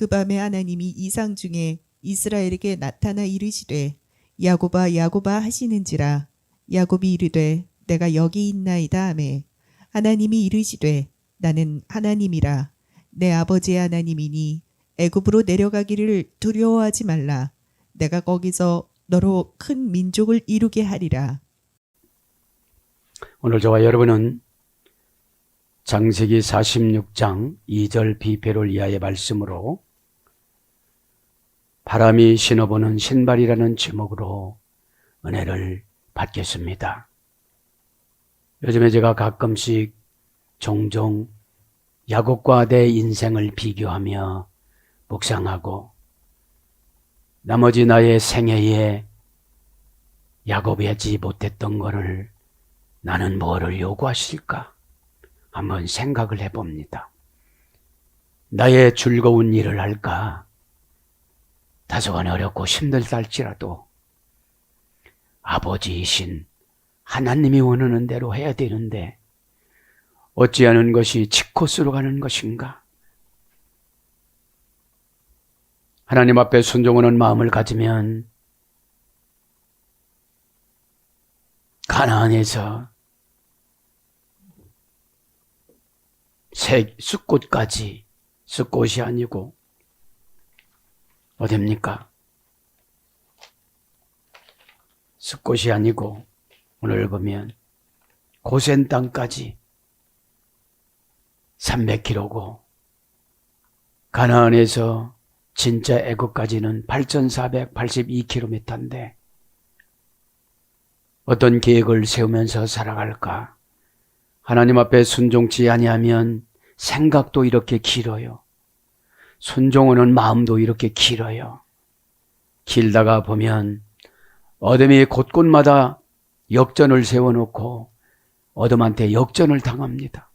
그 밤에 하나님이 이상 중에 이스라엘에게 나타나 이르시되 야곱아 야곱아 하시는지라. 야곱이 이르되 내가 여기 있나이다 하매 하나님이 이르시되 나는 하나님이라. 내 아버지의 하나님이니 애굽으로 내려가기를 두려워하지 말라. 내가 거기서 너로 큰 민족을 이루게 하리라. 오늘 저와 여러분은 창세기 46장 2절 비페를 이하의 말씀으로 바람이 신어보는 신발이라는 제목으로 은혜를 받겠습니다. 요즘에 제가 가끔씩 종종 야곱과 내 인생을 비교하며 묵상하고 나머지 나의 생애에 야곱이 하지 못했던 것을 나는 뭐를 요구하실까 한번 생각을 해봅니다. 나의 즐거운 일을 할까? 다소간 어렵고 힘들다 할지라도 아버지이신 하나님이 원하는 대로 해야 되는데 어찌하는 것이 지코스로 가는 것인가? 하나님 앞에 순종하는 마음을 가지면 가나안에서 숫꽃까지, 숫꽃이 아니고 어딥니까? 숫꽃이 아니고 오늘 보면 고센 땅까지 300km고 가나안에서 진짜 애굽까지는 8,482km인데 어떤 계획을 세우면서 살아갈까? 하나님 앞에 순종치 아니하면 생각도 이렇게 길어요. 순종하는 마음도 이렇게 길어요. 길다가 보면 어둠이 곳곳마다 역전을 세워놓고 어둠한테 역전을 당합니다.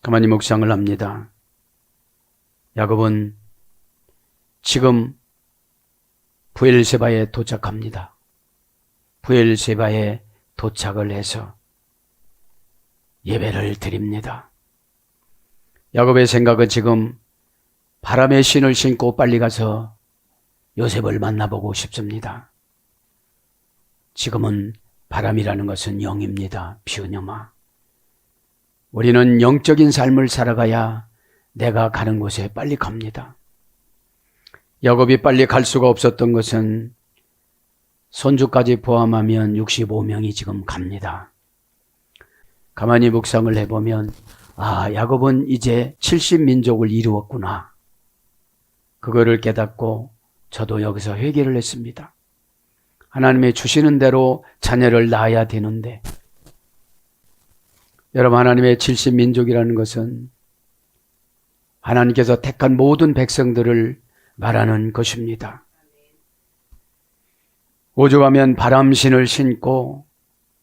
가만히 묵상을 합니다. 야곱은 지금 브엘세바에 도착합니다. 브엘세바에 도착을 해서 예배를 드립니다. 야곱의 생각은 지금 바람의 신을 신고 빨리 가서 요셉을 만나보고 싶습니다. 지금은 바람이라는 것은 영입니다. 비은영아. 우리는 영적인 삶을 살아가야 내가 가는 곳에 빨리 갑니다. 야곱이 빨리 갈 수가 없었던 것은 손주까지 포함하면 65명이 지금 갑니다. 가만히 묵상을 해보면 야곱은 이제 70민족을 이루었구나. 그거를 깨닫고 저도 여기서 회개를 했습니다. 하나님이 주시는 대로 자녀를 낳아야 되는데 여러분, 하나님의 70민족이라는 것은 하나님께서 택한 모든 백성들을 말하는 것입니다. 오죽하면 바람신을 신고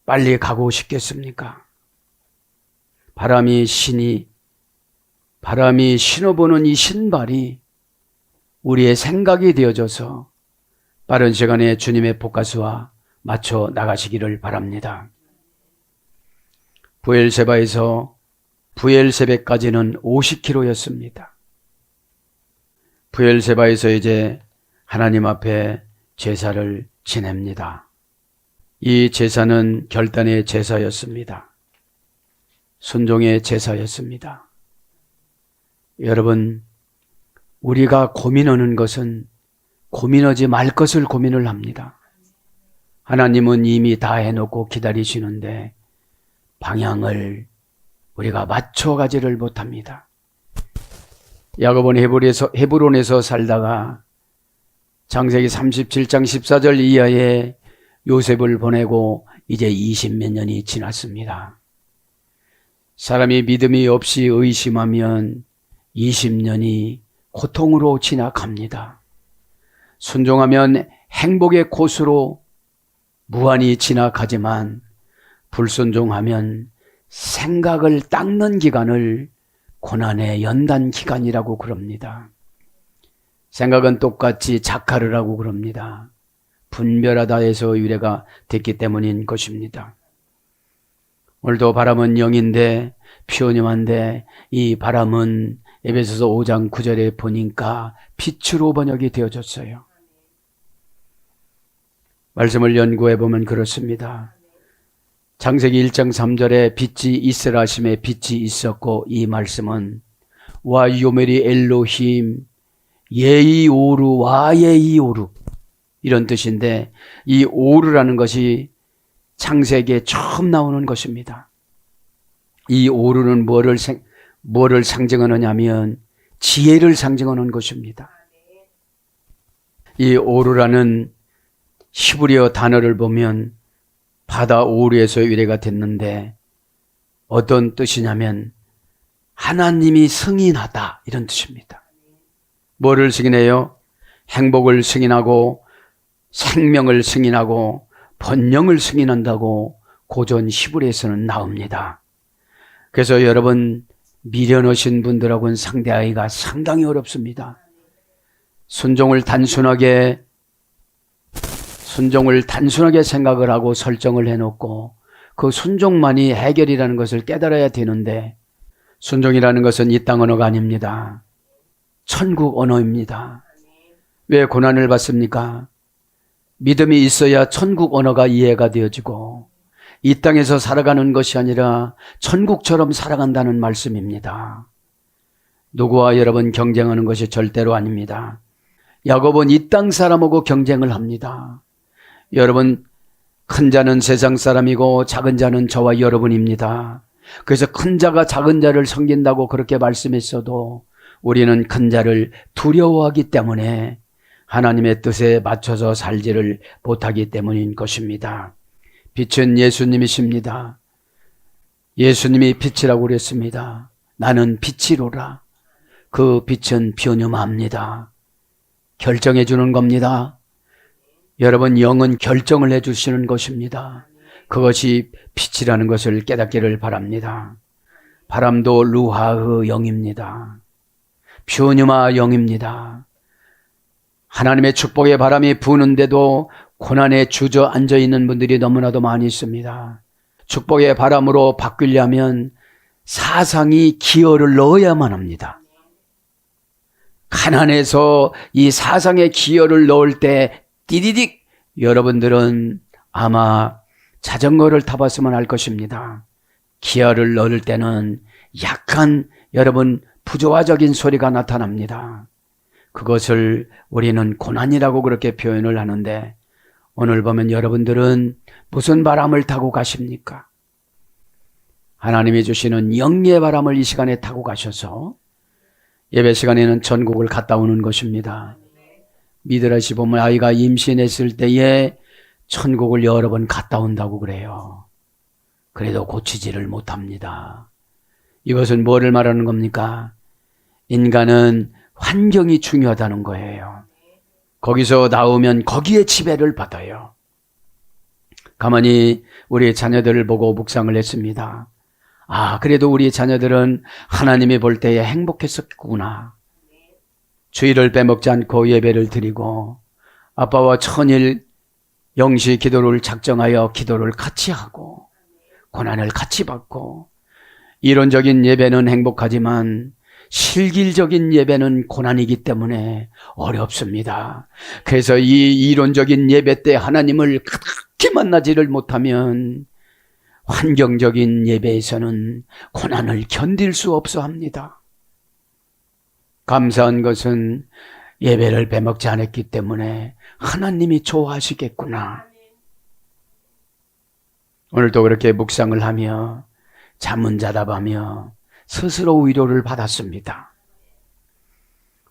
빨리 가고 싶겠습니까? 바람이 신어보는 이 신발이 우리의 생각이 되어져서 빠른 시간에 주님의 복가수와 맞춰 나가시기를 바랍니다. 브엘세바에서 브엘세베까지는 50km였습니다. 브엘세바에서 이제 하나님 앞에 제사를 지냅니다. 이 제사는 결단의 제사였습니다. 순종의 제사였습니다. 여러분, 우리가 고민하는 것은 고민하지 말 것을 고민을 합니다. 하나님은 이미 다 해놓고 기다리시는데 방향을 우리가 맞춰가지를 못합니다. 야곱은 헤브론에서 살다가 창세기 37장 14절 이하에 요셉을 보내고 이제 20몇 년이 지났습니다. 사람이 믿음이 없이 의심하면 20년이 고통으로 지나갑니다. 순종하면 행복의 코스로 무한히 지나가지만 불순종하면 생각을 닦는 기간을 고난의 연단 기간이라고 그럽니다. 생각은 똑같이 자카르라고 그럽니다. 분별하다 해서 유래가 됐기 때문인 것입니다. 오늘도 바람은 영인데 피오님한데 이 바람은 에베소서 5장 9절에 보니까 빛으로 번역이 되어졌어요. 말씀을 연구해 보면 그렇습니다. 창세기 1장 3절에 빛이 있으라 하심에 빛이 있었고, 이 말씀은 와 요메리 엘로힘 예이 오루 와 예이 오루 이런 뜻인데, 이 오루라는 것이 창세기에 처음 나오는 것입니다. 이 오루는 뭐를 상징하느냐 하면 지혜를 상징하는 것입니다. 이 오루라는 히브리어 단어를 보면 바다 오루에서 유래가 됐는데, 어떤 뜻이냐면 하나님이 승인하다 이런 뜻입니다. 뭐를 승인해요? 행복을 승인하고 생명을 승인하고 번영을 승인한다고 고전 히브리에서는 나옵니다. 그래서 여러분, 미련 오신 분들하고는 상대하기가 상당히 어렵습니다. 순종을 단순하게 생각을 하고 설정을 해놓고 그 순종만이 해결이라는 것을 깨달아야 되는데, 순종이라는 것은 이 땅 언어가 아닙니다. 천국 언어입니다. 왜 고난을 받습니까? 믿음이 있어야 천국 언어가 이해가 되어지고 이 땅에서 살아가는 것이 아니라 천국처럼 살아간다는 말씀입니다. 누구와 여러분 경쟁하는 것이 절대로 아닙니다. 야곱은 이 땅 사람하고 경쟁을 합니다. 여러분, 큰 자는 세상 사람이고 작은 자는 저와 여러분입니다. 그래서 큰 자가 작은 자를 섬긴다고 그렇게 말씀했어도 우리는 큰 자를 두려워하기 때문에 하나님의 뜻에 맞춰서 살지를 못하기 때문인 것입니다. 빛은 예수님이십니다. 예수님이 빛이라고 그랬습니다. 나는 빛이로라. 그 빛은 변함합니다. 결정해 주는 겁니다. 여러분, 영은 결정을 해 주시는 것입니다. 그것이 빛이라는 것을 깨닫기를 바랍니다. 바람도 루하의 영입니다. 변함의 영입니다. 하나님의 축복의 바람이 부는데도 고난에 주저앉아 있는 분들이 너무나도 많이 있습니다. 축복의 바람으로 바뀌려면 사상이 기여를 넣어야만 합니다. 가난해서 이 사상의 기여를 넣을 때 띠디딕, 여러분들은 아마 자전거를 타봤으면 알 것입니다. 기어를 넣을 때는 약간 여러분 부조화적인 소리가 나타납니다. 그것을 우리는 고난이라고 그렇게 표현을 하는데, 오늘 보면 여러분들은 무슨 바람을 타고 가십니까? 하나님이 주시는 영의 바람을 이 시간에 타고 가셔서 예배 시간에는 천국을 갔다 오는 것입니다. 미드라시 보면 아이가 임신했을 때에 천국을 여러 번 갔다 온다고 그래요. 그래도 고치지를 못합니다. 이것은 뭐를 말하는 겁니까? 인간은 환경이 중요하다는 거예요. 거기서 나오면 거기에 지배를 받아요. 가만히 우리 자녀들을 보고 묵상을 했습니다. 아, 그래도 우리 자녀들은 하나님이 볼 때에 행복했었구나. 주일을 빼먹지 않고 예배를 드리고 아빠와 천일 영시 기도를 작정하여 기도를 같이 하고 고난을 같이 받고, 이론적인 예배는 행복하지만 실질적인 예배는 고난이기 때문에 어렵습니다. 그래서 이 이론적인 예배 때 하나님을 그렇게 만나지를 못하면 환경적인 예배에서는 고난을 견딜 수 없어 합니다. 감사한 것은 예배를 빼먹지 않았기 때문에 하나님이 좋아하시겠구나. 오늘도 그렇게 묵상을 하며 자문자답하며 스스로 위로를 받았습니다.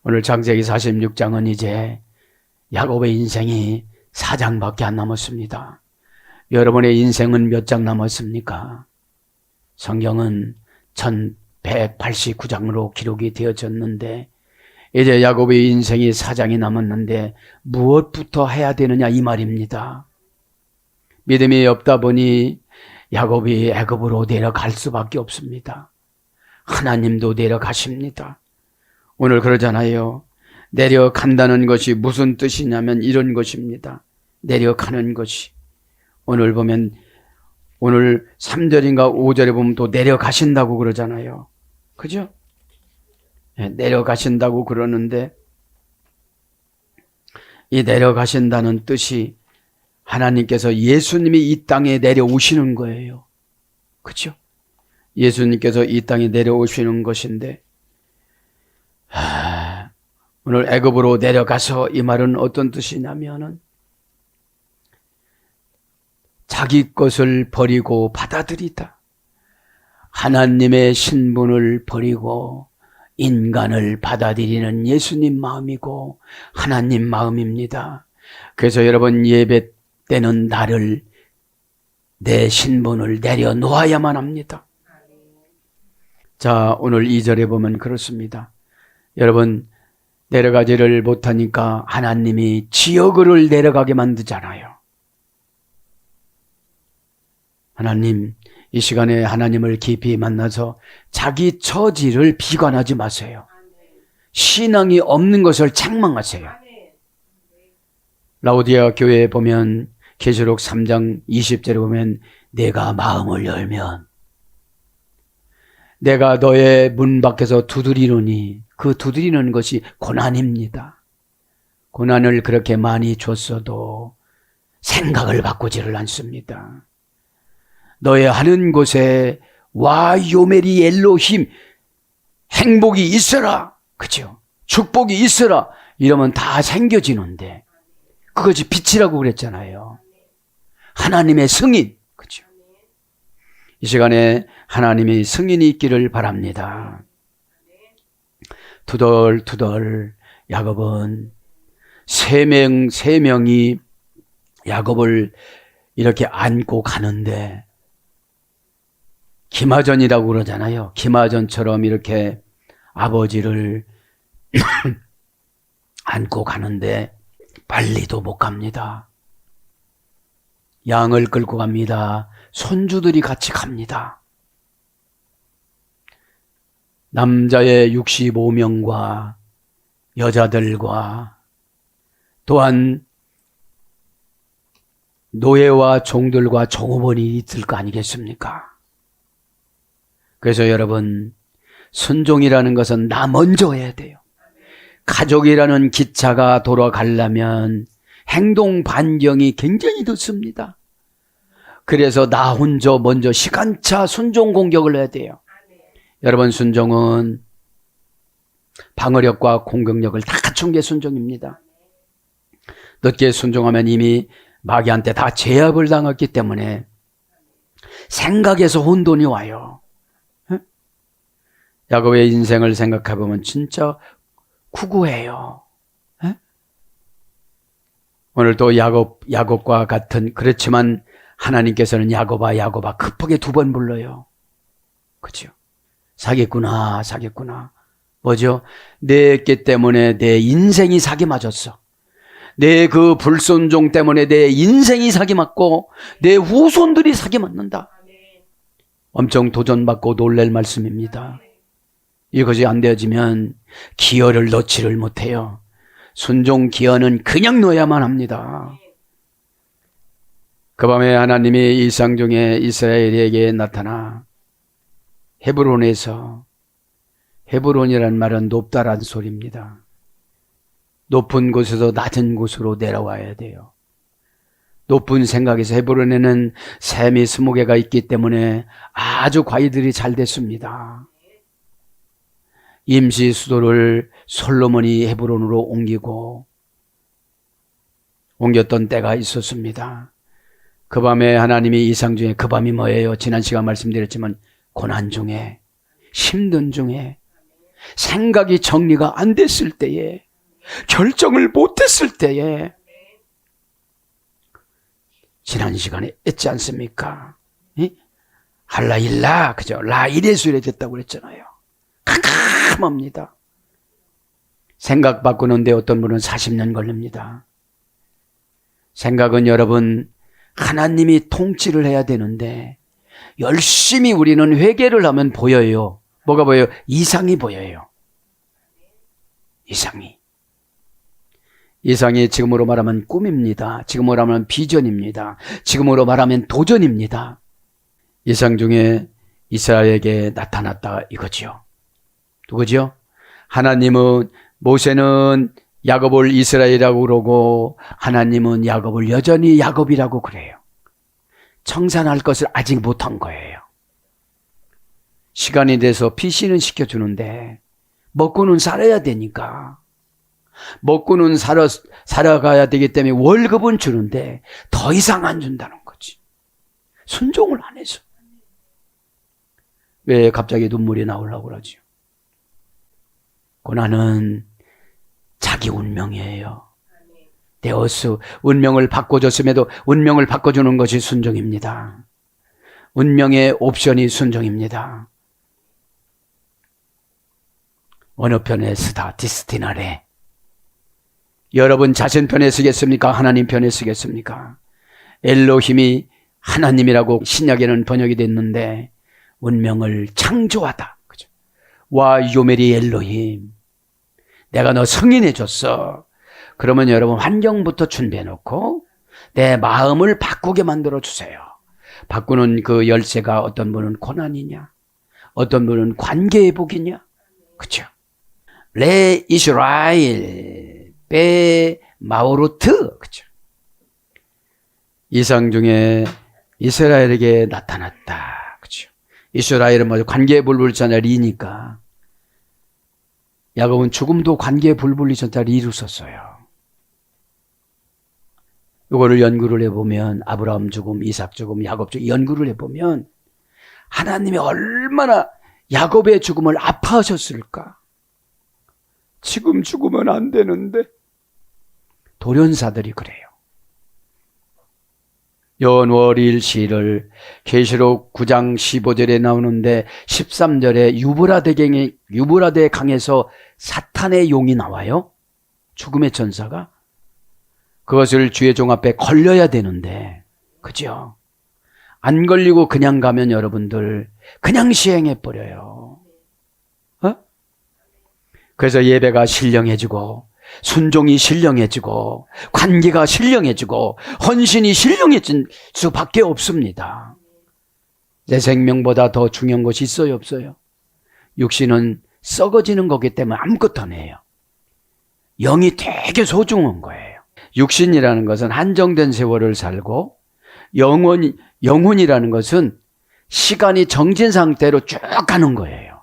오늘 창세기 46장은 이제 야곱의 인생이 4장밖에 안 남았습니다. 여러분의 인생은 몇 장 남았습니까? 성경은 1189장으로 기록이 되어졌는데 이제 야곱의 인생이 4장이 남았는데 무엇부터 해야 되느냐 이 말입니다. 믿음이 없다 보니 야곱이 애굽으로 내려갈 수밖에 없습니다. 하나님도 내려가십니다. 오늘 그러잖아요. 내려간다는 것이 무슨 뜻이냐면 이런 것입니다. 내려가는 것이. 오늘 보면 오늘 3절인가 5절에 보면 또 내려가신다고 그러잖아요. 그죠? 내려가신다고 그러는데 이 내려가신다는 뜻이 하나님께서 예수님이 이 땅에 내려오시는 거예요. 그렇죠? 예수님께서 이 땅에 내려오시는 것인데 오늘 애굽으로 내려가서 이 말은 어떤 뜻이냐면은 자기 것을 버리고 받아들이다. 하나님의 신분을 버리고 인간을 받아들이는 예수님 마음이고 하나님 마음입니다. 그래서 여러분 예배 때는 나를 내 신분을 내려놓아야만 합니다. 자, 오늘 2절에 보면 그렇습니다. 여러분 내려가지를 못하니까 하나님이 지옥을 내려가게 만드잖아요. 하나님, 이 시간에 하나님을 깊이 만나서 자기 처지를 비관하지 마세요. 신앙이 없는 것을 책망하세요. 라오디아 교회에 보면 계시록 3장 20절에 보면 내가 마음을 열면 내가 너의 문 밖에서 두드리노니 그 두드리는 것이 고난입니다. 고난을 그렇게 많이 줬어도 생각을 바꾸지를 않습니다. 너의 하는 곳에 와 요메리 엘로힘 행복이 있어라. 그죠? 축복이 있어라. 이러면 다 생겨지는데 그것이 빛이라고 그랬잖아요. 하나님의 승인. 그죠? 이 시간에 하나님의 승인이 있기를 바랍니다. 투덜투덜 야곱은 세 명이 야곱을 이렇게 안고 가는데 기마전이라고 그러잖아요. 기마전처럼 이렇게 아버지를 안고 가는데 빨리도 못 갑니다. 양을 끌고 갑니다. 손주들이 같이 갑니다. 남자의 65명과 여자들과 또한 노예와 종들과 종업원이 있을 거 아니겠습니까? 그래서 여러분, 순종이라는 것은 나 먼저 해야 돼요. 가족이라는 기차가 돌아가려면 행동 반경이 굉장히 늦습니다. 그래서 나 혼자 먼저 시간차 순종 공격을 해야 돼요. 여러분, 순종은 방어력과 공격력을 다 갖춘 게 순종입니다. 늦게 순종하면 이미 마귀한테 다 제압을 당했기 때문에 생각에서 혼돈이 와요. 야곱의 인생을 생각해보면 진짜 구구해요. 오늘 또 야곱과 같은, 그렇지만 하나님께서는 야곱아 급하게 2번 불러요. 그렇죠? 사겠구나. 뭐죠? 내 깨 때문에 내 인생이 사기 맞았어. 내 그 불순종 때문에 내 인생이 사기 맞고 내 후손들이 사기 맞는다. 엄청 도전받고 놀랄 말씀입니다. 이것이 안 되어지면 기어를 넣지를 못해요. 순종 기어는 그냥 넣어야만 합니다. 그 밤에 하나님이 일상 중에 이스라엘에게 나타나 헤브론에서, 헤브론이란 말은 높다란 소리입니다. 높은 곳에서 낮은 곳으로 내려와야 돼요. 높은 생각에서 헤브론에는 샘이 20개가 있기 때문에 아주 과일들이 잘 됐습니다. 임시 수도를 솔로몬이 헤브론으로 옮겼던 때가 있었습니다. 그 밤에 하나님이 이상 중에, 그 밤이 뭐예요? 지난 시간 말씀드렸지만 고난 중에, 힘든 중에, 생각이 정리가 안 됐을 때에, 결정을 못 했을 때에, 지난 시간에 했지 않습니까? 할라일라, 그죠? 라이레수 이랬다고 그랬잖아요. 캄캄합니다. 생각 바꾸는데 어떤 분은 40년 걸립니다. 생각은 여러분, 하나님이 통치를 해야 되는데 열심히 우리는 회개를 하면 보여요. 뭐가 보여요? 이상이 보여요. 이상이 지금으로 말하면 꿈입니다. 지금으로 말하면 비전입니다. 지금으로 말하면 도전입니다. 이상 중에 이스라엘에게 나타났다 이거죠. 누구죠? 하나님은 모세는 야곱을 이스라엘이라고 그러고 하나님은 야곱을 여전히 야곱이라고 그래요. 청산할 것을 아직 못한 거예요. 시간이 돼서 피신은 시켜주는데 먹고는 살아야 되니까, 먹고는 살아가야 되기 때문에 월급은 주는데 더 이상 안 준다는 거지. 순종을 안 해서. 왜 갑자기 눈물이 나오려고 그러죠? 고난은 자기 운명이에요. 데오스, 운명을 바꿔줬음에도 운명을 바꿔주는 것이 순종입니다. 운명의 옵션이 순종입니다. 어느 편에 쓰다 디스티나래. 여러분 자신 편에 쓰겠습니까? 하나님 편에 쓰겠습니까? 엘로힘이 하나님이라고 신약에는 번역이 됐는데 운명을 창조하다. 그죠? 와 요메리 엘로힘, 내가 너 승인해 줬어. 그러면 여러분 환경부터 준비해 놓고 내 마음을 바꾸게 만들어 주세요. 바꾸는 그 열쇠가 어떤 분은 고난이냐, 어떤 분은 관계 회복이냐. 그렇죠? 레 이스라엘 베 마오르트. 그렇죠? 이상 중에 이스라엘에게 나타났다. 그렇죠? 이스라엘은 뭐 관계에 불불잖아 리니까. 야곱은 죽음도 관계에 불불리셨다 리로 썼어요. 이거를 연구를 해보면 아브라함 죽음, 이삭 죽음, 야곱 죽음 연구를 해보면 하나님이 얼마나 야곱의 죽음을 아파하셨을까. 지금 죽으면 안 되는데. 도련사들이 그래요. 연월일 시를 계시록 9장 15절에 나오는데 13절에 유브라데 강에서 사탄의 용이 나와요. 죽음의 전사가. 그것을 주의 종 앞에 걸려야 되는데, 그죠? 안 걸리고 그냥 가면 여러분들 그냥 시행해버려요. 어? 그래서 예배가 신령해지고 순종이 신령해지고 관계가 신령해지고 헌신이 신령해질 수밖에 없습니다. 내 생명보다 더 중요한 것이 있어요, 없어요? 육신은 썩어지는 거기 때문에 아무것도 안 해요. 영이 되게 소중한 거예요. 육신이라는 것은 한정된 세월을 살고 영혼이라는 것은 시간이 정진 상태로 쭉 가는 거예요.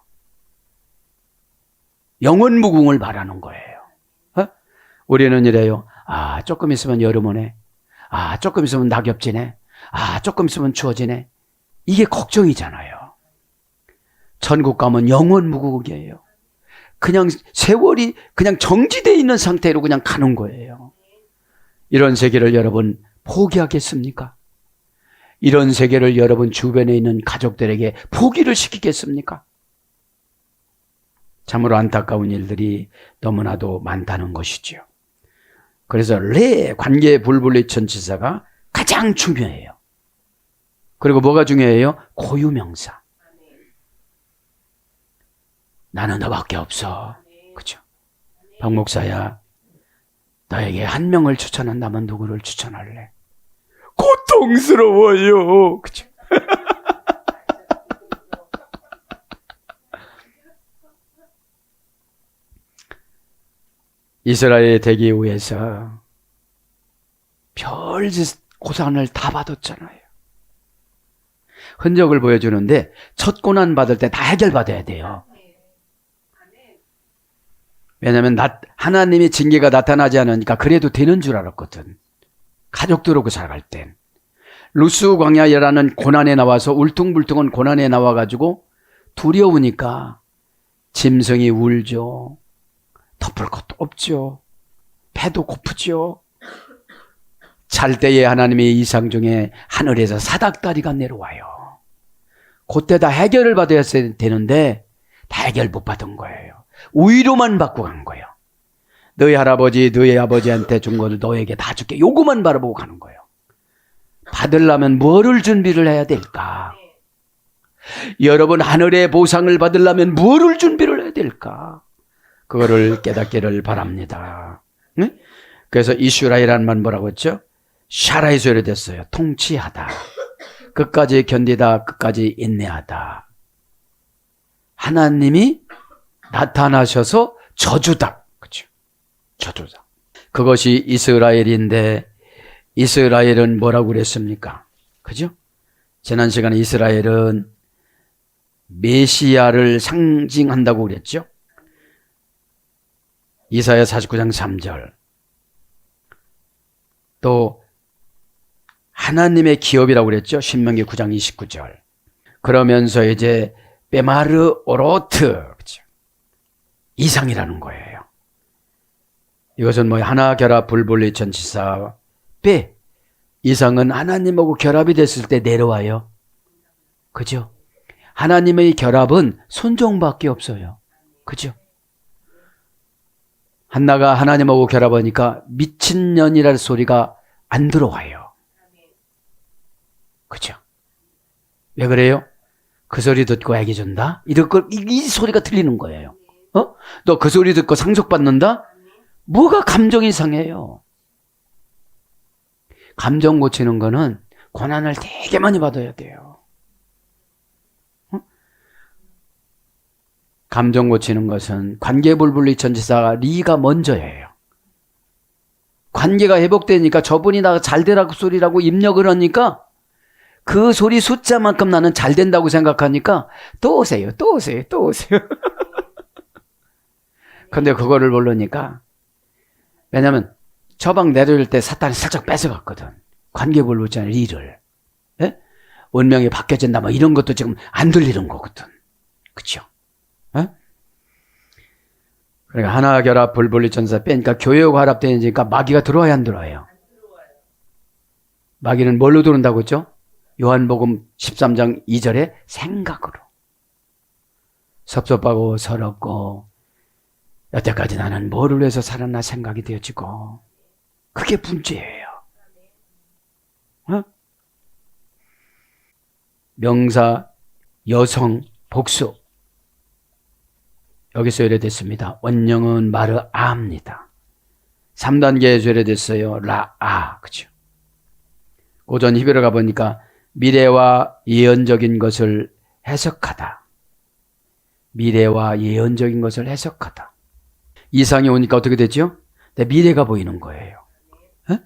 영원 무궁을 바라는 거예요. 어? 우리는 이래요. 아, 조금 있으면 여름 오네. 아, 조금 있으면 낙엽 지네. 아, 조금 있으면 추워지네. 이게 걱정이잖아요. 천국 가면 영원 무궁이에요. 그냥 세월이 그냥 정지되어 있는 상태로 그냥 가는 거예요. 이런 세계를 여러분 포기하겠습니까? 이런 세계를 여러분 주변에 있는 가족들에게 포기를 시키겠습니까? 참으로 안타까운 일들이 너무나도 많다는 것이죠. 그래서 레 관계 불분리 천치사가 가장 중요해요. 그리고 뭐가 중요해요? 고유명사. 나는 너밖에 없어. 그렇죠? 박 목사야, 너에게 한 명을 추천한다면 누구를 추천할래? 고통스러워요. 그렇죠? 이스라엘 대기 위해서 별짓 고난을 다 받았잖아요. 흔적을 보여주는데 첫 고난 받을 때 다 해결받아야 돼요. 왜냐하면 하나님의 징계가 나타나지 않으니까 그래도 되는 줄 알았거든. 가족들하고 살아갈 땐. 루스 광야라는 고난에 나와서 울퉁불퉁한 고난에 나와가지고 두려우니까 짐승이 울죠. 덮을 것도 없죠. 배도 고프죠. 잘 때에 하나님의 이상 중에 하늘에서 사닥다리가 내려와요. 그때 다 해결을 받아야 되는데 다 해결 못 받은 거예요. 위로만 받고 간 거예요. 너희 할아버지, 너희 아버지한테 준 것을 너에게 다 줄게. 요거만 바라보고 가는 거예요. 받으려면 뭐를 준비를 해야 될까? 여러분 하늘의 보상을 받으려면 뭐를 준비를 해야 될까? 그거를 깨닫기를 바랍니다. 네? 그래서 이슈라이라는 말 뭐라고 했죠? 샤라에서 요래됐어요. 통치하다. 끝까지 견디다. 끝까지 인내하다. 하나님이 나타나셔서 저주다. 그렇죠? 저주다. 그것이 이스라엘인데 이스라엘은 뭐라고 그랬습니까? 그죠? 지난 시간에 이스라엘은 메시아를 상징한다고 그랬죠? 이사야 49장 3절. 또 하나님의 기업이라고 그랬죠? 신명기 9장 29절. 그러면서 이제 베마르 오로트, 그렇죠? 이상이라는 거예요. 이것은 뭐 하나 결합 불분리 전치사 빼. 이상은 하나님하고 결합이 됐을 때 내려와요. 그죠? 하나님의 결합은 순종밖에 없어요. 그죠? 한나가 하나님하고 결합하니까 미친년이라는 소리가 안 들어와요. 그죠? 왜 그래요? 그 소리 듣고 애기 준다? 이 소리가 들리는 거예요. 너 그 소리 듣고 상속받는다? 뭐가 감정이 상해요? 감정 고치는 거는 고난을 되게 많이 받아야 돼요. 감정 고치는 것은 관계불분리 전치사가 리가 먼저예요. 관계가 회복되니까 저분이 나 잘 되라고 소리라고 입력을 하니까 그 소리 숫자만큼 나는 잘 된다고 생각하니까 또 오세요, 또 오세요, 또 오세요. 근데 그거를 모르니까, 왜냐면 처방 내려올 때 사탄이 살짝 뺏어갔거든. 관계불분리 리를. 예? 운명이 바뀌어진다 뭐 이런 것도 지금 안 들리는 거거든. 그쵸? 예? 그러니까 하나 결합 불분리 전사 빼니까 교회하고 화합되니까 마귀가 들어와야 안 들어와요? 마귀는 뭘로 들어온다고 했죠? 요한복음 13장 2절에 생각으로. 섭섭하고 서럽고 여태까지 나는 뭐를 위해서 살았나 생각이 되어지고 그게 문제예요. 명사, 여성, 복수. 여기서 열애됐습니다. 원형은 마르아입니다. 3단계에서 열애됐어요. 라아. 그죠? 고전 히브리어 가보니까 미래와 예언적인 것을 해석하다. 미래와 예언적인 것을 해석하다. 이상이 오니까 어떻게 됐죠? 내 미래가 보이는 거예요. 에?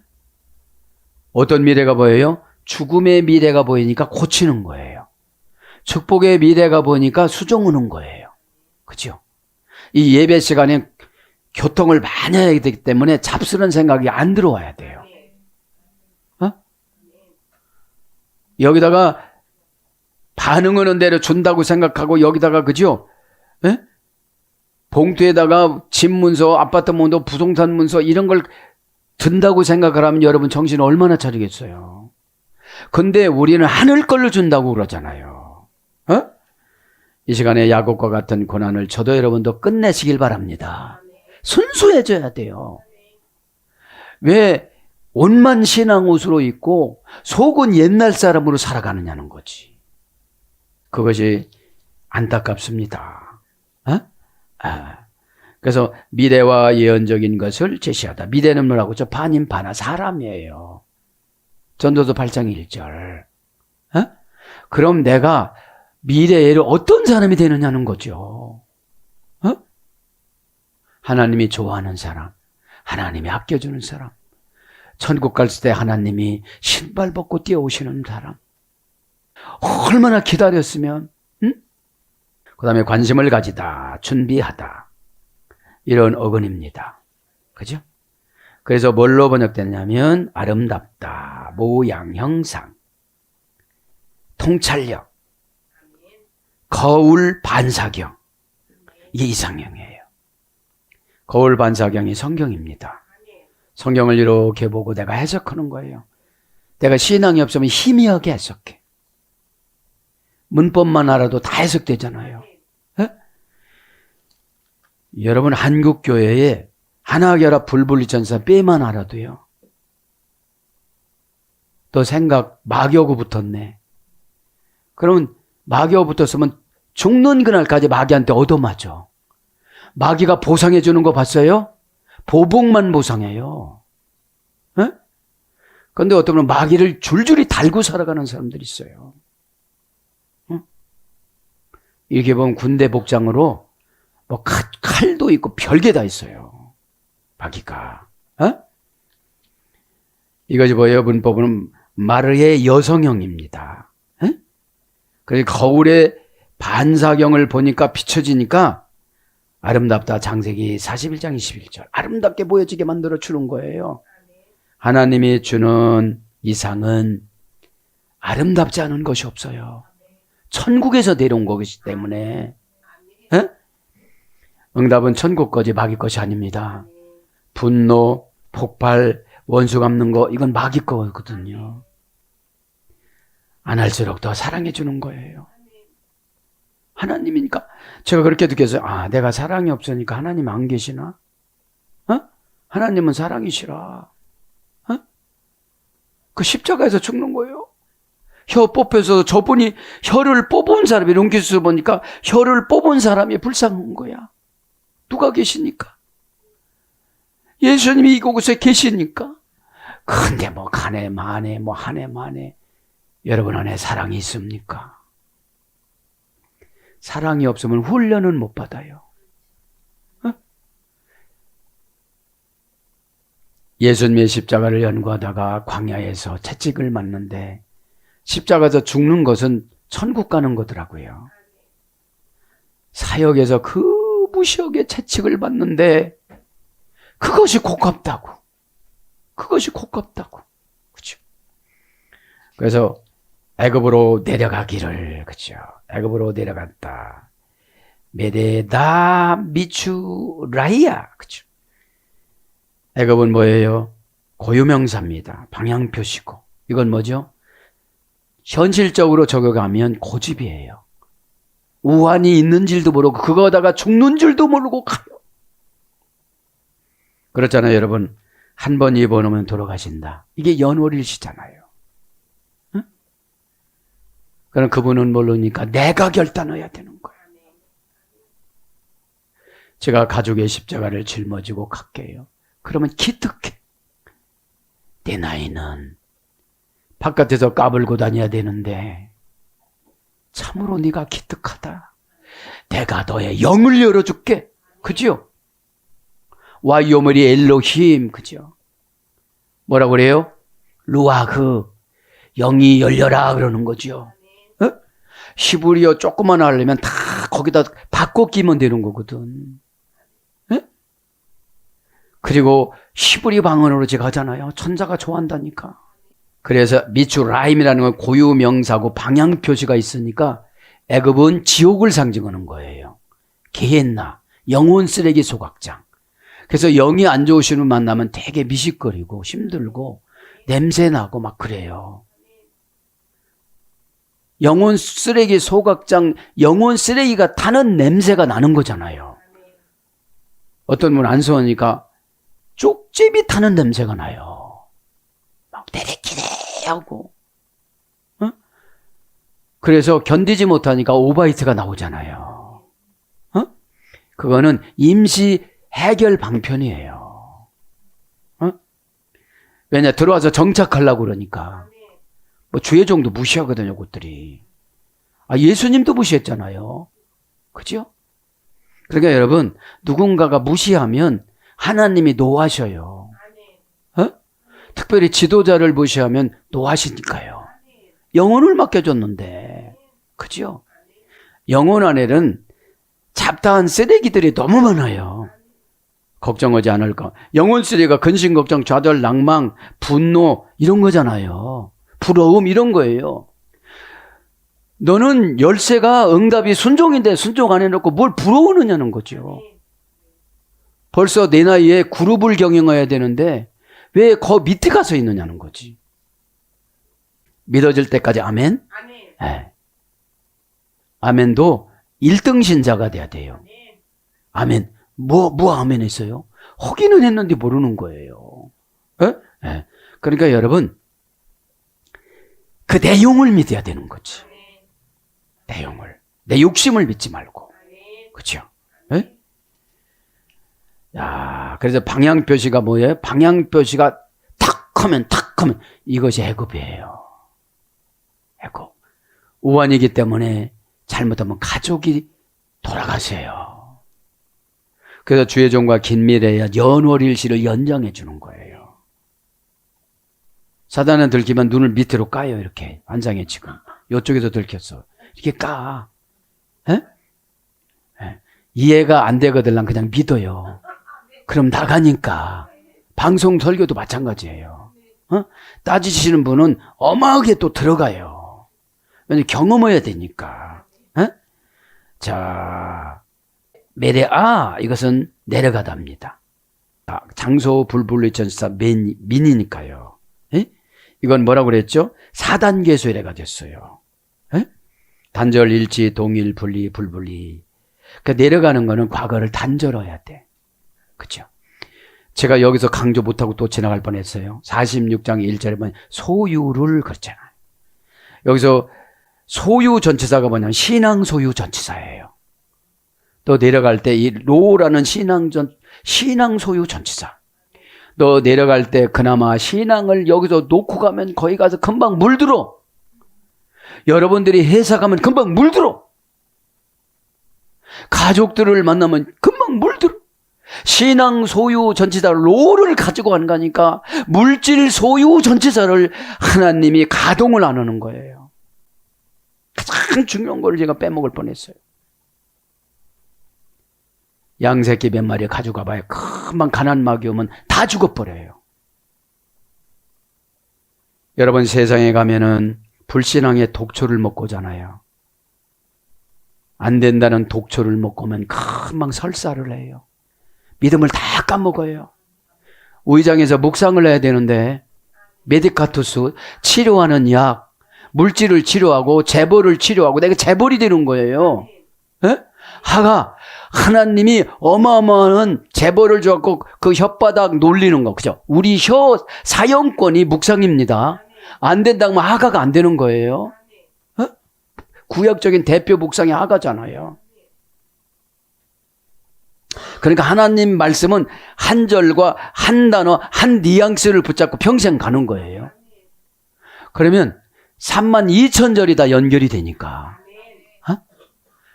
어떤 미래가 보여요? 죽음의 미래가 보이니까 고치는 거예요. 축복의 미래가 보이니까 수정하는 거예요. 그죠? 이 예배 시간에 교통을 많이 해야 되기 때문에 잡스러운 생각이 안 들어와야 돼요. 여기다가 반응하는 대로 준다고 생각하고 여기다가 그죠? 에? 봉투에다가 집 문서, 아파트 문서, 부동산 문서 이런 걸 든다고 생각을 하면 여러분 정신 얼마나 차리겠어요. 근데 우리는 하늘 걸로 준다고 그러잖아요. 이 시간에 야곱과 같은 고난을 저도 여러분도 끝내시길 바랍니다. 순수해져야 돼요. 왜 옷만 신앙 옷으로 입고 속은 옛날 사람으로 살아가느냐는 거지. 그것이 안타깝습니다. 그래서 미래와 예언적인 것을 제시하다. 미래는 뭐라고 했죠? 반인반하 사람이에요. 전도서 8장 1절. 그럼 내가 미래에 어떤 사람이 되느냐는 거죠. 하나님이 좋아하는 사람, 하나님이 아껴주는 사람, 천국 갈 때 하나님이 신발 벗고 뛰어오시는 사람. 얼마나 기다렸으면, 그 다음에 관심을 가지다, 준비하다. 이런 어근입니다. 그죠? 그래서 뭘로 번역됐냐면 아름답다, 모양, 형상, 통찰력, 거울 반사경. 이게 이상형이에요. 거울 반사경이 성경입니다. 성경을 이렇게 보고 내가 해석하는 거예요. 내가 신앙이 없으면 희미하게 해석해. 문법만 알아도 다 해석되잖아요. 에? 여러분 한국교회에 하나결합 불분리전사 빼만 알아도요. 또 생각 마귀하고 붙었네. 그러면 마귀하고 붙었으면 죽는 그날까지 마귀한테 얻어맞아. 마귀가 보상해 주는 거 봤어요? 보복만 보상해요. 그런데 어떤 분은 마귀를 줄줄이 달고 살아가는 사람들이 있어요. 이렇게 보면 군대 복장으로 뭐 칼 팔도 있고 별게 다 있어요. 마귀가. 이것이 뭐예요? 문법은 마르의 여성형입니다. 그래서 거울에 반사경을 보니까 비춰지니까 아름답다. 창세기 41장 21절. 아름답게 보여지게 만들어 주는 거예요. 하나님이 주는 이상은 아름답지 않은 것이 없어요. 천국에서 내려온 것이기 때문에. 응답은 천국 거지 마귀 것이 아닙니다. 분노, 폭발, 원수 갚는 거, 이건 마귀 거거든요. 안 할수록 더 사랑해 주는 거예요. 하나님이니까. 제가 그렇게 느꼈어요. 아, 내가 사랑이 없으니까 하나님 안 계시나? 하나님은 사랑이시라. 그 십자가에서 죽는 거예요. 혀 뽑혀서 저분이 혀를 뽑은 사람이 롱기스 보니까 혀를 뽑은 사람이 불쌍한 거야. 누가 계시니까? 예수님이 이곳에 계시니까. 근데 뭐 간에 만에 뭐 한해 만에 여러분 안에 사랑이 있습니까? 사랑이 없으면 훈련은 못 받아요. 예수님의 십자가를 연구하다가 광야에서 채찍을 맞는데 십자가에서 죽는 것은 천국 가는 거더라고요. 사역에서 그 무시하게 채찍을 받는데 그것이 고깝다고. 그것이 고깝다고. 그렇죠? 그래서 애굽으로 내려가기를, 그렇죠? 애굽으로 내려갔다. 메데다 미추라이야. 그렇죠? 애굽은 뭐예요? 고유명사입니다. 방향표시고. 이건 뭐죠? 현실적으로 적용하면 고집이에요. 우환이 있는 줄도 모르고 그거다가 죽는 줄도 모르고 가요. 그렇잖아요, 여러분. 한 번 입어놓으면 돌아가신다. 이게 연월일시잖아요. 응? 그럼 그분은 모르니까 내가 결단해야 되는 거예요. 제가 가족의 십자가를 짊어지고 갈게요. 그러면 기특해. 내 나이는 바깥에서 까불고 다녀야 되는데 참으로 네가 기특하다. 내가 너의 영을 열어줄게. 그죠? 와이오머리 엘로힘. 그죠? 뭐라고 그래요? 루아흐. 영이 열려라 그러는 거죠. 히브리어 조금만 하려면 다 거기다 바꿔 끼면 되는 거거든. 그리고 히브리 방언으로 제가 하잖아요. 천사가 좋아한다니까. 그래서 미추라임이라는 건 고유 명사고 방향 표시가 있으니까 애굽은 지옥을 상징하는 거예요. 게헨나, 영혼 쓰레기 소각장. 그래서 영이 안 좋으신 분 만나면 되게 미식거리고 힘들고 냄새나고 막 그래요. 영혼 쓰레기 소각장, 영혼 쓰레기가 타는 냄새가 나는 거잖아요. 어떤 분 안수하니까 쪽제비 타는 냄새가 나요. 막 데레키레하고. 그래서 견디지 못하니까 오바이트가 나오잖아요. 그거는 임시 해결 방편이에요. 왜냐, 들어와서 정착하려고 그러니까. 뭐 주의 종도 무시하거든요, 그것들이. 아, 예수님도 무시했잖아요. 그죠? 그러니까 여러분, 누군가가 무시하면 하나님이 노하셔요. 특별히 지도자를 무시하면 노하시니까요. 영혼을 맡겨줬는데. 그죠? 영혼 안에는 잡다한 쓰레기들이 너무 많아요. 걱정하지 않을까. 영혼 쓰레기가 근심, 걱정, 좌절, 낭망, 분노 이런 거잖아요. 부러움 이런 거예요. 너는 열쇠가 응답이 순종인데 순종 안 해놓고 뭘 부러워하느냐는 거죠. 벌써 내 나이에 그룹을 경영해야 되는데 왜 거 밑에 가서 있느냐는 거지. 믿어질 때까지 아멘? 아멘. 네. 아멘도 1등 신자가 돼야 돼요. 아멘. 뭐 아멘 했어요? 하기는 했는데 모르는 거예요. 네. 그러니까 여러분, 그 내용을 믿어야 되는 거지. 내용을. 내 욕심을 믿지 말고. 그렇죠? 네? 야, 그래서 방향표시가 뭐예요? 방향표시가 탁 하면 이것이 애굽이에요. 애굽. 우환이기 때문에 잘못하면 가족이 돌아가세요. 그래서 주의 종과 긴밀해야 연월일시를 연장해 주는 거예요. 사단은 들키면 눈을 밑으로 까요. 이렇게 환상에 지금 이쪽에서 들켰어. 이렇게 까. 에? 에. 이해가 안 되거든. 난 그냥 믿어요. 그럼 나가니까. 방송 설교도 마찬가지예요. 따지시는 분은 어마하게 또 들어가요. 왜냐면 경험해야 되니까. 자, 메레아, 이것은 내려가답니다. 장소 불불리천사 민이니까요. 이건 뭐라고 그랬죠? 4단계 소래가 됐어요. 단절, 일치, 동일, 분리, 불분리. 그러니까 내려가는 거는 과거를 단절해야 돼. 그렇죠? 제가 여기서 강조 못하고 또 지나갈 뻔했어요. 46장 1절에 보면 소유를 그랬잖아요. 여기서 소유 전치사가 뭐냐면 신앙 소유 전치사예요. 또 내려갈 때 이 로라는 신앙 소유 전치사. 또 내려갈 때 그나마 신앙을 여기서 놓고 가면 거기 가서 금방 물들어. 여러분들이 회사 가면 금방 물들어. 가족들을 만나면 금방 물들어. 신앙 소유 전치사 로를 가지고 가는 거니까 물질 소유 전치사를 하나님이 가동을 안 하는 거예요. 가장 중요한 걸 제가 빼먹을 뻔했어요. 양새끼 몇 마리 가져가 봐요. 금방 가난막이 오면 다 죽어버려요. 여러분 세상에 가면은 불신앙의 독초를 먹고 오잖아요. 안 된다는 독초를 먹고 오면 금방 설사를 해요. 믿음을 다 까먹어요. 의장에서 묵상을 해야 되는데 메디카투스 치료하는 약, 물질을 치료하고 재벌을 치료하고 내가 재벌이 되는 거예요. 에? 하나님이 어마어마한 재벌을 줘갖고 그 혓바닥 놀리는 거, 그죠? 우리 혀 사형권이 묵상입니다. 안 된다면 하가가 안 되는 거예요. 에? 구약적인 대표 묵상이 하가잖아요. 그러니까 하나님 말씀은 한 절과 한 단어, 한 뉘앙스를 붙잡고 평생 가는 거예요. 그러면 32,000절이 다 연결이 되니까.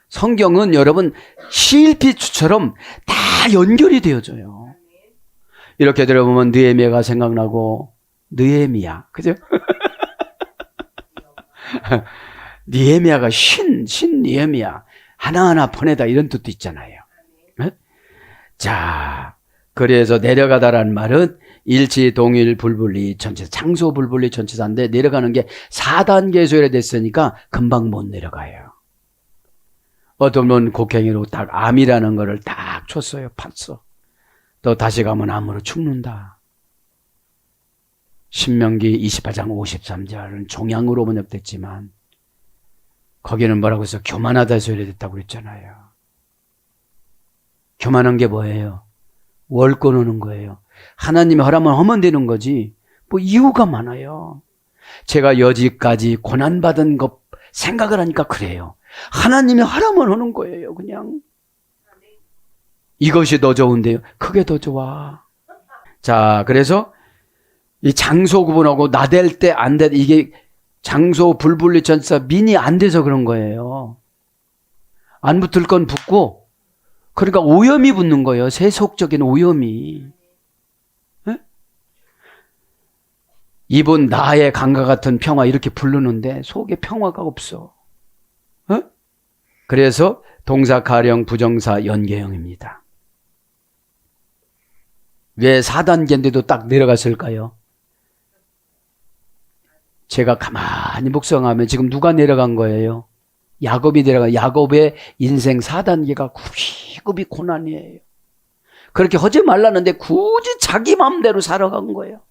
성경은 여러분 실핏줄처럼 다 연결이 되어져요. 이렇게 들어보면 느헤미야가 생각나고 느헤미야, 그죠? 느헤미야가 신 느헤미야 하나하나 보내다 이런 뜻도 있잖아요. 자, 그래서 내려가다라는 말은 일치, 동일, 불분리, 전치사, 장소 불분리 전치사인데 내려가는 게 4단계 소열에 됐으니까 금방 못 내려가요. 어떤 분 곡괭이로 딱 암이라는 거를 딱 쳤어요. 팠어. 또 다시 가면 암으로 죽는다. 신명기 28장 53절은 종양으로 번역됐지만 거기는 뭐라고 해서 교만하다 소열에 됐다고 그랬잖아요. 교만한 게 뭐예요? 월권 오는 거예요. 하나님이 허락만 하면 되는 거지. 뭐 이유가 많아요. 제가 여지까지 고난받은 것 생각을 하니까 그래요. 하나님이 하라면 하는 거예요. 그냥 이것이 더 좋은데요. 그게 더 좋아. 자, 그래서 이 장소 구분하고 나댈 때 안 돼. 이게 장소 불분리 전치사 민이 안 돼서 그런 거예요. 안 붙을 건 붙고 그러니까 오염이 붙는 거예요. 세속적인 오염이. 에? 입은 나의 강과 같은 평화 이렇게 부르는데 속에 평화가 없어. 에? 그래서 동사 가령 부정사 연계형입니다. 왜 4단계인데도 딱 내려갔을까요? 제가 가만히 묵상하면 지금 누가 내려간 거예요? 야곱이 내려가. 야곱의 인생 4단계가 굽이굽이 고난이에요. 그렇게 하지 말라는데 굳이 자기 마음대로 살아간 거예요.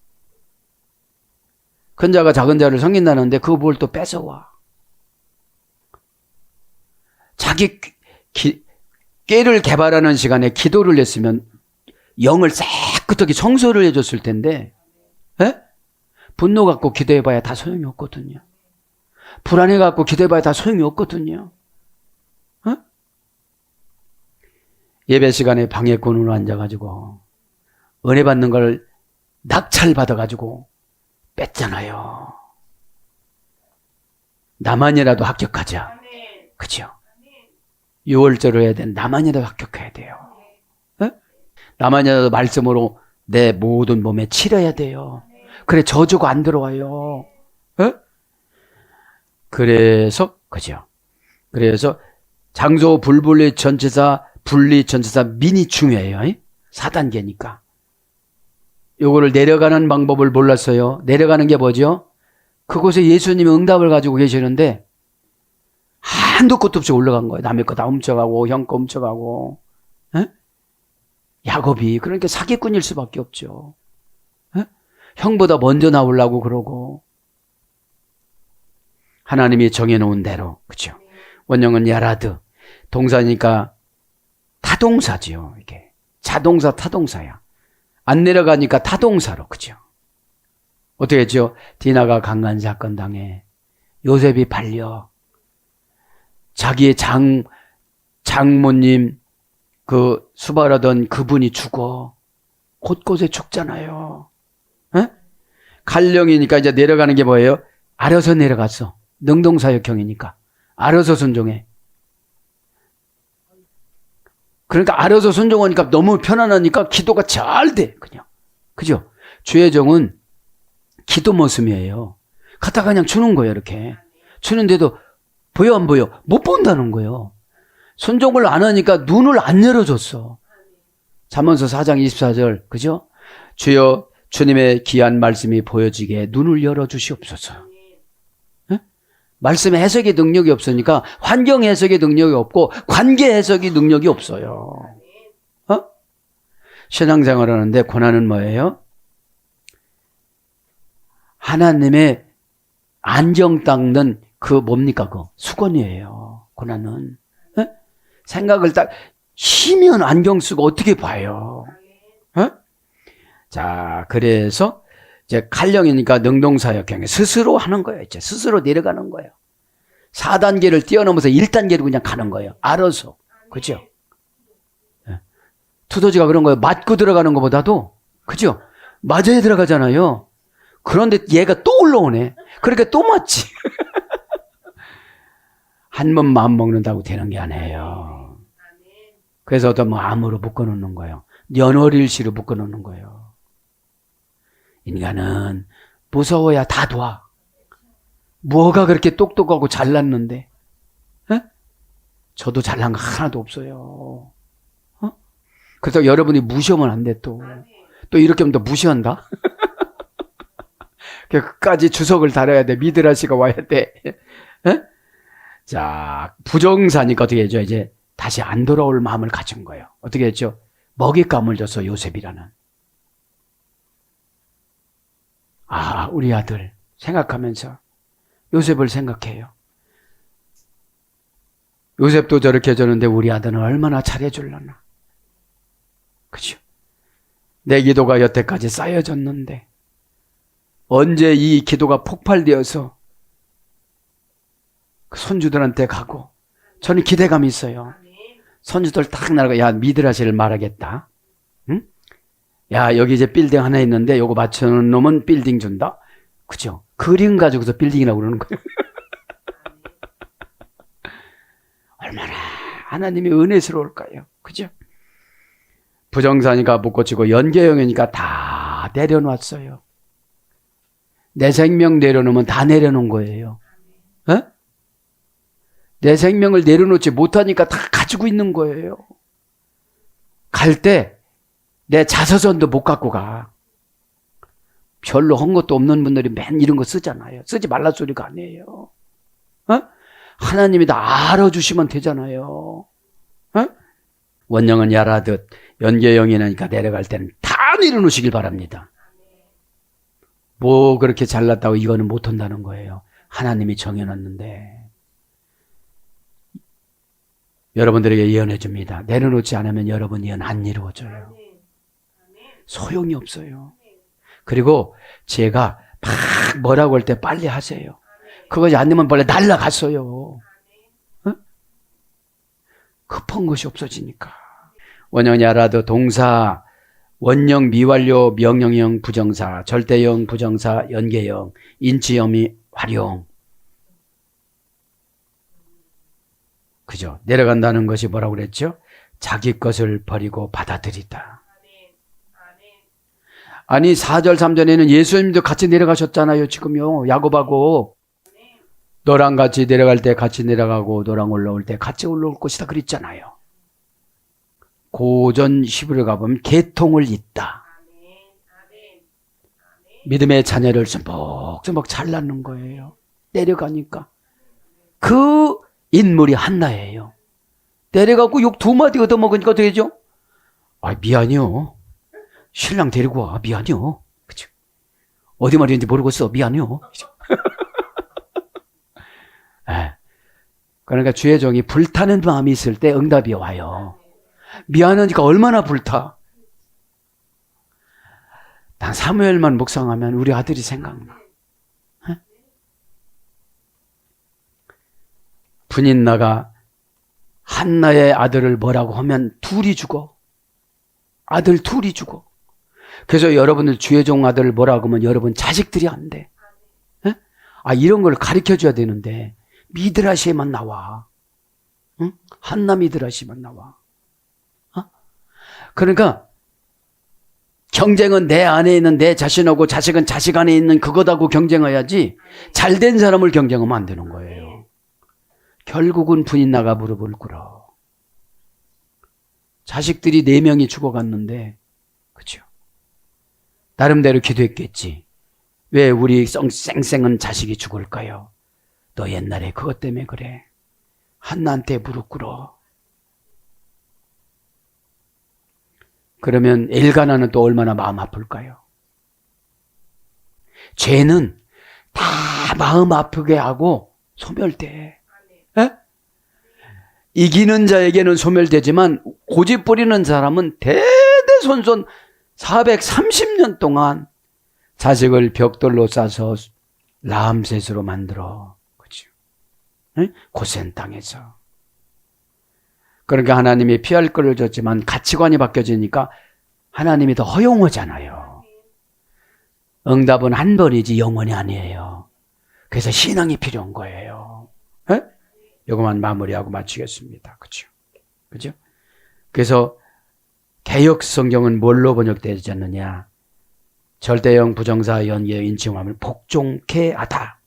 큰 자가 작은 자를 섬긴다는데 그 뭘 또 뺏어와. 자기 꾀를 개발하는 시간에 기도를 했으면 영을 깨끗하게 청소를 해줬을 텐데, 에? 분노 갖고 기도해봐야 다 소용이 없거든요. 불안해 갖고 기도해봐야 다 소용이 없거든요. 어? 예배 시간에 방해꾼으로 앉아가지고 은혜 받는 걸 낙찰받아가지고 뺐잖아요. 나만이라도 합격하자. 그죠? 6월절을 해야 되는 나만이라도 합격해야 돼요. 어? 나만이라도 말씀으로 내 모든 몸에 치러야 돼요. 그래 저주가 안 들어와요. 에? 그래서 그죠. 그래서 장소 불분리 전치사, 분리 전치사 민이 중요해요. 4단계니까. 요거를 내려가는 방법을 몰랐어요. 내려가는 게 뭐죠? 그곳에 예수님이 응답을 가지고 계시는데 한도 끝도 없이 올라간 거예요. 남의 거 다 훔쳐가고 형 거 훔쳐가고. 에? 야곱이 그러니까 사기꾼일 수밖에 없죠. 에? 형보다 먼저 나오려고 그러고. 하나님이 정해놓은 대로. 그렇죠? 원형은 야라드. 동사니까 타동사지요. 이게 자동사 타동사야. 안 내려가니까 타동사로. 그죠? 어떻게 했죠? 디나가 강간 사건 당해. 요셉이 팔려. 자기의 장모님 그 수발하던 그분이 죽어. 곳곳에 죽잖아요. 에? 갈령이니까 이제 내려가는 게 뭐예요? 알아서 내려갔어. 능동사역형이니까. 알아서 순종해. 그러니까 알아서 순종하니까 너무 편안하니까 기도가 잘 돼. 그냥. 그죠? 주의 종은 기도 모습이에요. 갖다가 그냥 주는 거예요. 이렇게. 주는데도 보여 안 보여? 못 본다는 거예요. 순종을 안 하니까 눈을 안 열어줬어. 잠언서 4장 24절. 그죠? 주여 주님의 귀한 말씀이 보여지게 눈을 열어주시옵소서. 네? 말씀의 해석의 능력이 없으니까 환경 해석의 능력이 없고 관계 해석의 능력이 없어요. 신앙생활 하는데 고난은 뭐예요? 하나님의 안정 닦는 그 뭡니까? 그 수건이에요. 고난은. 에? 생각을 딱 쉬면 안경 쓰고 어떻게 봐요? 에? 자, 그래서 이제 칼령이니까 능동사역형에 스스로 하는 거예요. 이제 스스로 내려가는 거예요. 4단계를 뛰어넘어서 1단계로 그냥 가는 거예요. 알아서. 그죠? 예. 투더지가 그런 거예요. 맞고 들어가는 것보다도, 그죠? 맞아야 들어가잖아요. 그런데 얘가 또 올라오네. 그러니까 또 맞지. 한 번 마음 먹는다고 되는 게 아니에요. 그래서 어떤 뭐 암으로 묶어놓는 거예요. 연월일시로 묶어놓는 거예요. 인간은 무서워야 다 도와. 뭐가 그렇게 똑똑하고 잘났는데? 에? 저도 잘난 거 하나도 없어요. 그래서 여러분이 무시하면 안 돼 또. 또 이렇게 하면 또 무시한다? 끝까지 주석을 달아야 돼. 미드라시가 와야 돼. 에? 자, 부정사니까 어떻게 했죠? 이제 다시 안 돌아올 마음을 가진 거예요. 어떻게 했죠? 먹잇감을 줬어, 요셉이라는. 아, 우리 아들 생각하면서 요셉을 생각해요. 요셉도 저렇게 해줬는데 우리 아들은 얼마나 잘해줄려나. 그죠? 내 기도가 여태까지 쌓여졌는데 언제 이 기도가 폭발되어서 그 손주들한테 가고 저는 기대감이 있어요. 손주들 딱 나가고 야 미드라시를 말하겠다. 응? 야 여기 이제 빌딩 하나 있는데 요거 맞춰놓은 놈은 빌딩 준다. 그죠? 그림 가지고서 빌딩이라고 그러는 거예요. 얼마나 하나님이 은혜스러울까요? 그죠? 부정사니까 못 고치고 연계형이니까 다 내려놨어요. 내 생명 내려놓으면 다 내려놓은 거예요. 에? 내 생명을 내려놓지 못하니까 다 가지고 있는 거예요. 갈 때 내 자서전도 못 갖고 가. 별로 한 것도 없는 분들이 맨 이런 거 쓰잖아요. 쓰지 말라 소리가 아니에요. 어? 하나님이 다 알아주시면 되잖아요. 어? 원령은 야라듯 연계형이니까 내려갈 때는 다 내려놓으시길 바랍니다. 뭐 그렇게 잘났다고 이거는 못한다는 거예요. 하나님이 정해놨는데. 여러분들에게 예언해 줍니다. 내려놓지 않으면 여러분 예언 안 이루어져요. 소용이 없어요. 그리고 제가 막 뭐라고 할 때 빨리 하세요. 그것이 안 되면 빨리 날라갔어요. 어? 급한 것이 없어지니까. 원형이 알아도 동사, 원형, 미완료, 명령형, 부정사, 절대형, 부정사, 연계형, 인치형이 활용. 그죠? 내려간다는 것이 뭐라고 그랬죠? 자기 것을 버리고 받아들이다. 아니 4절 3절에는 예수님도 같이 내려가셨잖아요. 지금요. 야곱하고 너랑 같이 내려갈 때 같이 내려가고 너랑 올라올 때 같이 올라올 것이다 그랬잖아요. 고전 히브리어 가보면 계통을 잇다. 믿음의 자녀를 듬벅듬벅 잘 낳는 거예요. 내려가니까. 그 인물이 한나예요. 내려가고 욕 2마디 얻어먹으니까 어떻게 되죠? 아, 미안해요. 신랑 데리고 와. 미안해요. 그죠? 어디 말인지 모르겠어. 미안해요. 그죠? 네. 그러니까 주의 종이 불타는 마음이 있을 때 응답이 와요. 미안하니까 얼마나 불타. 난 사무엘만 묵상하면 우리 아들이 생각나. 네? 분인나가 한나의 아들을 뭐라고 하면 둘이 죽어. 아들 둘이 죽어. 그래서 여러분들 주의 종 아들을 뭐라고 하면 여러분 자식들이 안 돼. 네? 아, 이런 걸 가르쳐 줘야 되는데 미드라시에만 나와. 응? 한나 미드라시만 나와. 어? 그러니까 경쟁은 내 안에 있는 내 자신하고 자식은 자식 안에 있는 그거하고 경쟁해야지 잘된 사람을 경쟁하면 안 되는 거예요. 결국은 분인나가 무릎을 꿇어. 자식들이 4명이 죽어갔는데, 그죠? 나름대로 기도했겠지. 왜 우리 쌩쌩은 자식이 죽을까요? 너 옛날에 그것 때문에 그래. 한나한테 무릎 꿇어. 그러면 엘가나는 또 얼마나 마음 아플까요? 죄는 다 마음 아프게 하고 소멸돼. 에? 이기는 자에게는 소멸되지만 고집 부리는 사람은 대대손손 430년 동안 자식을 벽돌로 싸서 라암셋으로 만들어. 그렇죠? 고센 땅에서. 그러니까 하나님이 피할 것을 줬지만 가치관이 바뀌어지니까 하나님이 더 허용하잖아요. 응답은 한 번이지 영원히 아니에요. 그래서 신앙이 필요한 거예요. 에? 이거만 마무리하고 마치겠습니다. 그렇죠? 그죠? 그래서 개역 성경은 뭘로 번역되지 않느냐? 절대형 부정사 연계 인칭함을 복종케 하다.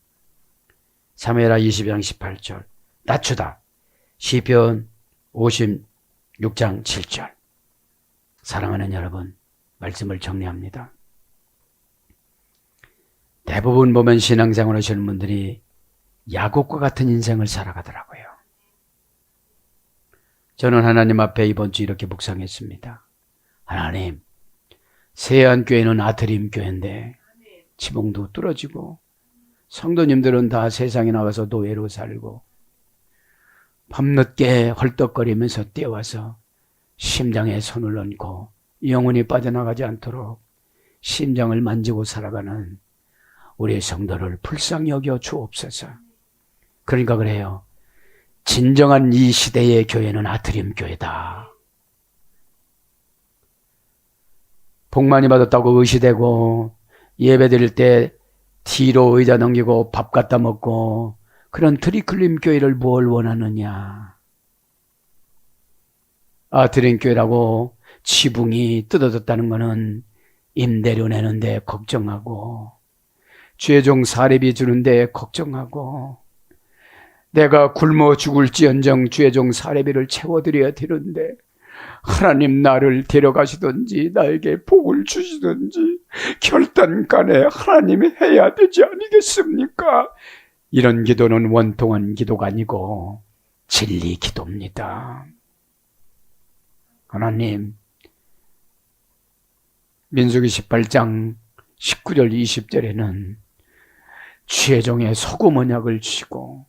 사무엘하 20장 18절. 낮추다. 시편 56장 7절. 사랑하는 여러분, 말씀을 정리합니다. 대부분 보면 신앙생활 하시는 분들이 야곱과 같은 인생을 살아가더라고요. 저는 하나님 앞에 이번 주 이렇게 묵상했습니다. 하나님, 세안교회는 아트림 교회인데 지붕도 뚫어지고 성도님들은 다 세상에 나가서 노예로 살고 밤늦게 헐떡거리면서 뛰어와서 심장에 손을 얹고 영혼이 빠져나가지 않도록 심장을 만지고 살아가는 우리의 성도를 불쌍히 여겨 주옵소서. 그러니까 그래요. 진정한 이 시대의 교회는 아트림 교회다. 복 많이 받았다고 의시되고 예배 드릴 때 뒤로 의자 넘기고 밥 갖다 먹고 그런 트리클림 교회를 뭘 원하느냐. 아트림 교회라고 지붕이 뜯어졌다는 것은 임대료 내는데 걱정하고 죄종 사례비 주는데 걱정하고 내가 굶어 죽을지언정 죄종 사례비를 채워드려야 되는데 하나님 나를 데려가시든지 나에게 복을 주시든지 결단간에 하나님이 해야 되지 아니겠습니까? 이런 기도는 원통한 기도가 아니고 진리 기도입니다. 하나님, 민수기 18장 19절 20절에는 죄종의 소금 언약을 주시고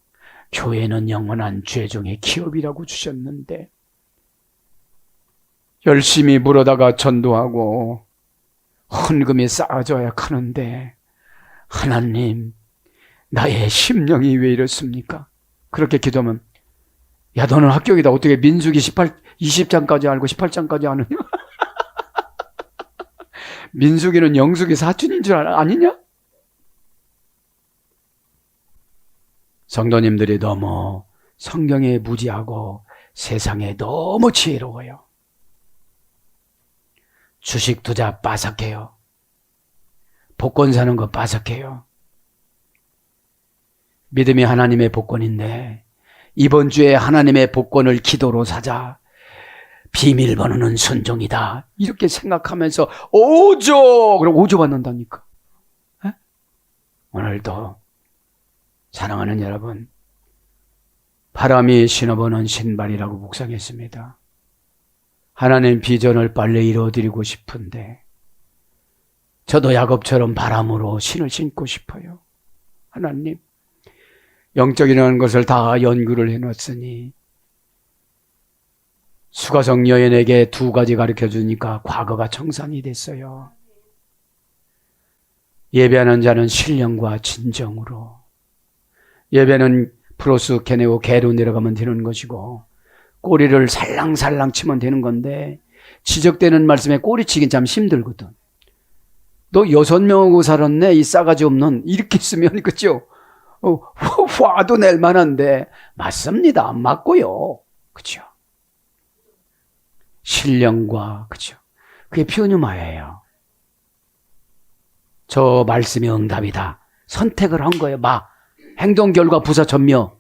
교회는 영원한 죄종의 기업이라고 주셨는데 열심히 물어다가 전도하고 헌금이 쌓아져야 하는데 하나님, 나의 심령이 왜 이렇습니까? 그렇게 기도하면 야, 너는 합격이다. 어떻게 민수기 20장까지 알고 18장까지 아느냐? 민수기는 영수기 사촌인 줄 아니냐? 성도님들이 너무 성경에 무지하고 세상에 너무 지혜로워요. 주식 투자 빠삭해요. 복권 사는 거 빠삭해요. 믿음이 하나님의 복권인데 이번 주에 하나님의 복권을 기도로 사자. 비밀번호는 순종이다. 이렇게 생각하면서 5조! 그럼 5조 받는다니까. 에? 오늘도 사랑하는 여러분, 바람이 신어보는 신발이라고 묵상했습니다. 하나님 비전을 빨리 이루어드리고 싶은데 저도 야곱처럼 바람으로 신을 신고 싶어요. 하나님, 영적이라는 것을 다 연구를 해놨으니 수가성 여인에게 2가지 가르쳐주니까 과거가 청산이 됐어요. 예배하는 자는 신령과 진정으로. 예배는 플러스 캐내고 개로 내려가면 되는 것이고 꼬리를 살랑살랑 치면 되는 건데 지적되는 말씀에 꼬리치긴 참 힘들거든. 너 6명하고 살았네 이 싸가지 없는 이렇게 쓰면 그죠? 화도 낼 만한데 맞습니다. 안 맞고요. 그죠? 신령과 그죠? 그게 표현유마예요. 저 말씀이 응답이다. 선택을 한 거예요. 행동 결과 부사 전묘.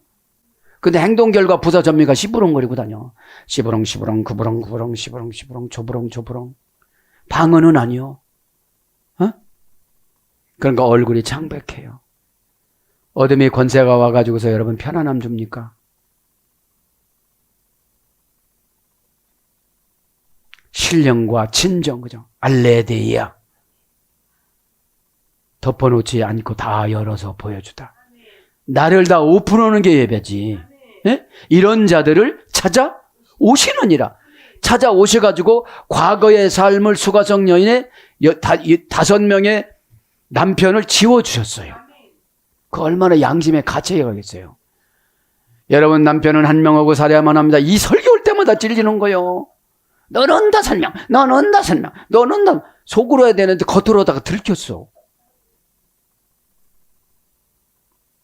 근데 행동 결과 부사 전묘가 시부렁거리고 다녀. 시부렁 시부렁 구부렁 구부렁 시부렁 시부렁 조부렁 조부렁. 방언은 아니요. 그러니까 얼굴이 창백해요. 어둠이 권세가 와가지고서 여러분 편안함 줍니까? 신령과 진정, 그죠? 알레데이아. 덮어놓지 않고 다 열어서 보여주다. 나를 다 오픈하는 게 예배지. 예? 이런 자들을 찾아 오시느니라. 찾아 오셔가지고 과거의 삶을 수가성 여인의 5명의 남편을 지워주셨어요. 그 얼마나 양심의 가치가 가겠어요. 여러분 남편은 한 명하고 살아야만 합니다. 이 설교할 때마다 찔리는 거예요. 너는 다 설명, 너는 다 설명, 너는 다 속으로 해야 되는데 겉으로다가 들켰어.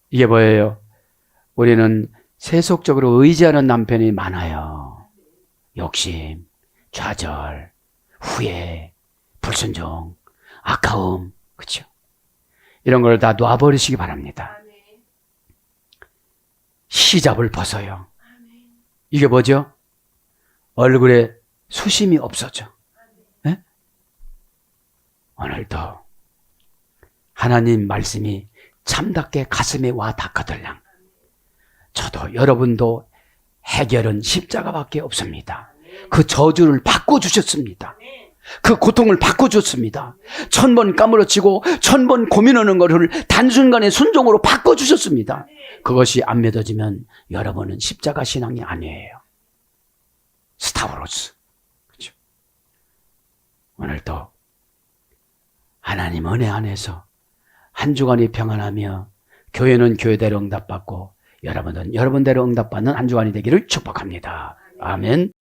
이게 뭐예요? 우리는 세속적으로 의지하는 남편이 많아요. 욕심, 좌절, 후회, 불순종, 아까움, 그렇죠? 이런 걸 다 놔버리시기 바랍니다. 시잡을 벗어요. 이게 뭐죠? 얼굴에 수심이 없어져. 네? 오늘도 하나님 말씀이 참답게 가슴에 와 닿거들랑 저도 여러분도 해결은 십자가밖에 없습니다. 그 저주를 바꿔주셨습니다. 그 고통을 바꿔줬습니다. 1000번 까무러치고 1000번 고민하는 것을 단순간에 순종으로 바꿔주셨습니다. 그것이 안 믿어지면 여러분은 십자가 신앙이 아니에요. 스타워로스. 그렇죠? 오늘도 하나님 은혜 안에서 한 주간이 평안하며 교회는 교회대로 응답받고 여러분은 여러분대로 응답받는 한 주간이 되기를 축복합니다. 아멘.